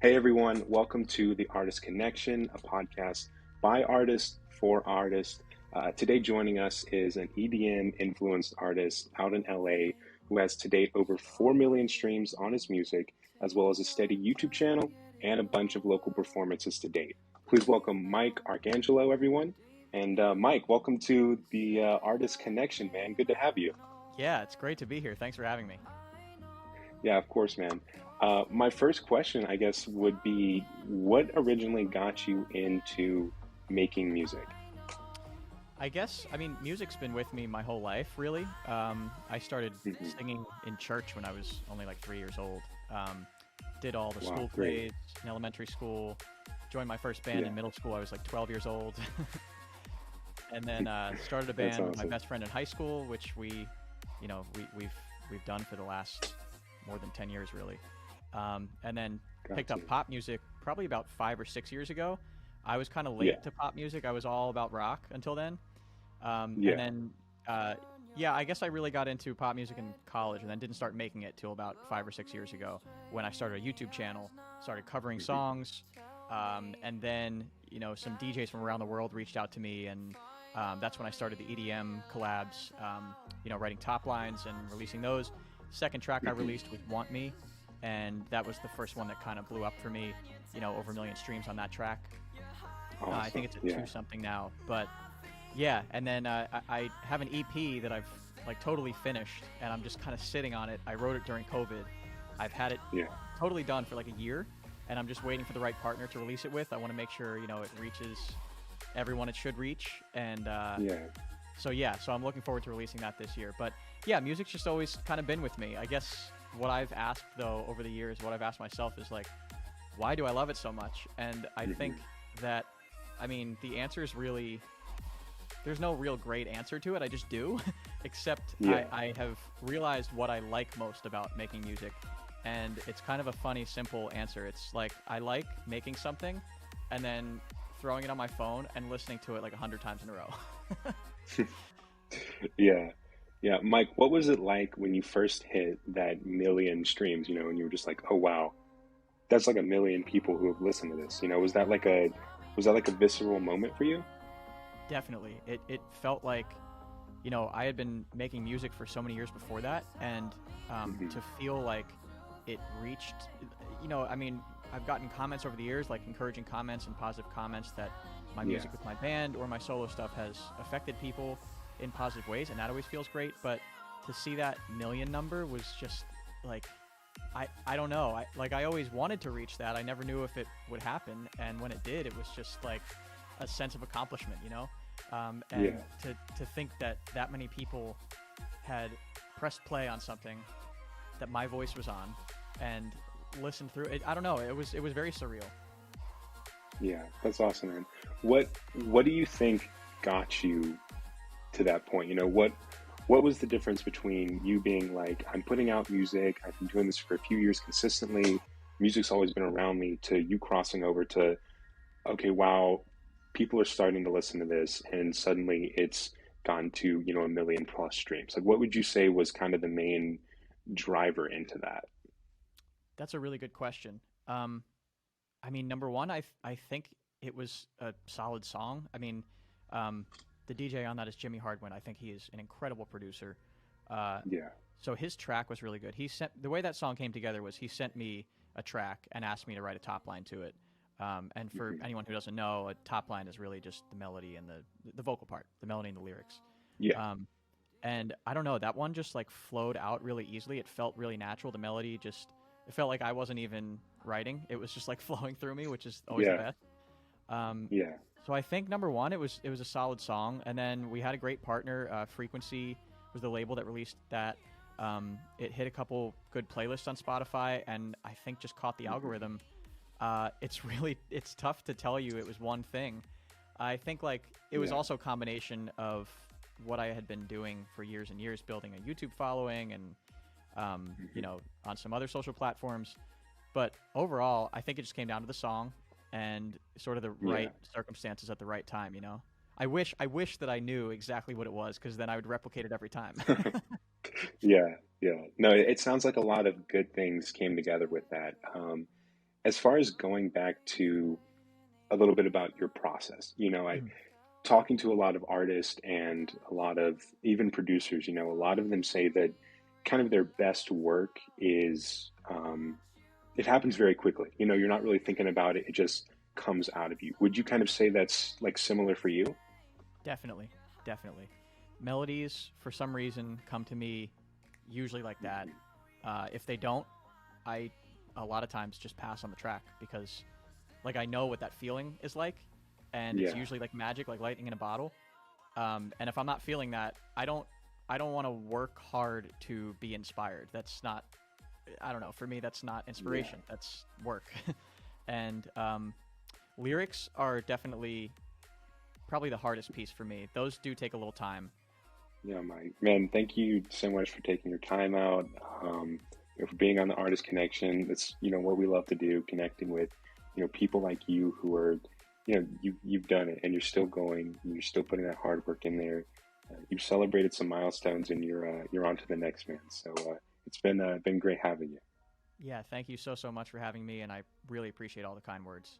Hey everyone, welcome to the Artist Connection, a podcast by artists for artists. Today joining us is an EDM influenced artist out in LA who has to date over 4 million streams on his music, as well as a steady YouTube channel and a bunch of local performances to date. Please welcome Mike Archangelo, everyone. And Mike, welcome to the Artist Connection, man. Good to have you. Yeah, it's great to be here. Thanks for having me. Yeah, of course, man. My first question, I guess, would be what originally got you into making music? Music's been with me my whole life, really. I started Hmm. singing in church when I was only like 3 years old. Did all the Wow, school great. plays in elementary school. Joined my first band Yeah, in middle school. I was like 12 years old. And then started a that's band with my awesome. best friend in high school, which we've done for the last more than 10 years, really. And then picked Got up you. pop music probably about 5 or 6 years ago. I was kind of Yeah, late to pop music. I was all about rock until then. And yeah. then, uh, yeah, I guess I really got into pop music in college and then didn't start making it till about 5 or 6 years ago when I started a YouTube channel, started covering Hmm. songs. And then, some DJs from around the world reached out to me, and that's when I started the EDM collabs, writing top lines and releasing those. Second track I Hmm. released was Want Me, and that was the first one that kind of blew up for me, over a million streams on that track. I think Awesome. it's at Yeah. two something now, but yeah, and then I have an EP that I've like totally finished, and I'm just kind of sitting on it. I wrote it during COVID. I've had it Yeah. totally done for like a year, and I'm just waiting for the right partner to release it with. I want to make sure it reaches everyone it should reach, and Yeah. so I'm looking forward to releasing that this year. But yeah, music's just always kind of been with me. I guess what I've asked though over the years, what I've asked myself is like, why do I love it so much? And I think Hmm. that, the answer is really there's no real great answer to it. I just do, except Yeah. I have realized what I like most about making music. And it's kind of a funny, simple answer. It's like I like making something and then throwing it on my phone and listening to it like 100 times in a row. Yeah. Yeah. Mike, what was it like when you first hit that million streams, and you were just like, oh wow, that's like a million people who have listened to this. Was that like a visceral moment for you? Definitely. It felt like, I had been making music for so many years before that. And Hmm. to feel like it reached, I've gotten comments over the years, like encouraging comments and positive comments that my Yeah. music with my band or my solo stuff has affected people in positive ways. And that always feels great. But to see that million number was just like, I don't know. I always wanted to reach that. I never knew if it would happen. And when it did, it was just like a sense of accomplishment. And Yeah. to think that that many people had pressed play on something that my voice was on and listened through it. I don't know. It was very surreal. Yeah, that's awesome, man. What do you think got you to that point? What was the difference between you being like, I'm putting out music, I've been doing this for a few years consistently, music's always been around me, to you crossing over to, okay, wow, people are starting to listen to this, and suddenly it's gone to, a million plus streams. Like, what would you say was kind of the main driver into that? That's a really good question. Um, Number one, I think it was a solid song. Um, the DJ on that is Jimmy Hardwin. I think he is an incredible producer. Uh, Yeah. so his track was really good. The way that song came together was he sent me a track and asked me to write a top line to it. And for Hmm. anyone who doesn't know, a top line is really just the melody and the vocal part, the melody and the lyrics. Yeah. Um, and I don't know, that one just like flowed out really easily. It felt really natural. The melody just it felt like I wasn't even writing. It was just like flowing through me, which is always the Yeah. best. Um, Yeah. so I think number one, it was a solid song, and then we had a great partner. Frequency was the label that released that. It hit a couple good playlists on Spotify, and I think just caught the Hmm. algorithm. It's tough to tell you it was one thing. I think like it was Yeah. also a combination of what I had been doing for years and years, building a YouTube following and Hmm. on some other social platforms. But overall, I think it just came down to the song and sort of the Yeah. right circumstances at the right time. I wish that I knew exactly what it was, because then I would replicate it every time. Yeah, yeah. No, it sounds like a lot of good things came together with that. as far as going back to a little bit about your process, I Mhm. talking to a lot of artists and a lot of even producers, a lot of them say that kind of their best work is it happens very quickly. You're not really thinking about it; it just comes out of you. Would you kind of say that's like similar for you? Definitely, definitely. Melodies, for some reason, come to me usually like that. Mhm. If they don't, I a lot of times just pass on the track because like I know what that feeling is like, and it's Yeah, usually like magic, like lightning in a bottle. And if I'm not feeling that, I don't want to work hard to be inspired. That's not I don't know. For me, that's not yeah, inspiration. That's work. And lyrics are definitely probably the hardest piece for me. Those do take a little time. yeah, Mike. Man, thank you so much for taking your time out. Um, for being on the Artist Connection. That's what we love to do, connecting with people like you who are you've done it and you're still going. You're still putting that hard work in there. You've celebrated some milestones and you're on to the next, man. So it's been great having you. Yeah, thank you so much for having me, and I really appreciate all the kind words.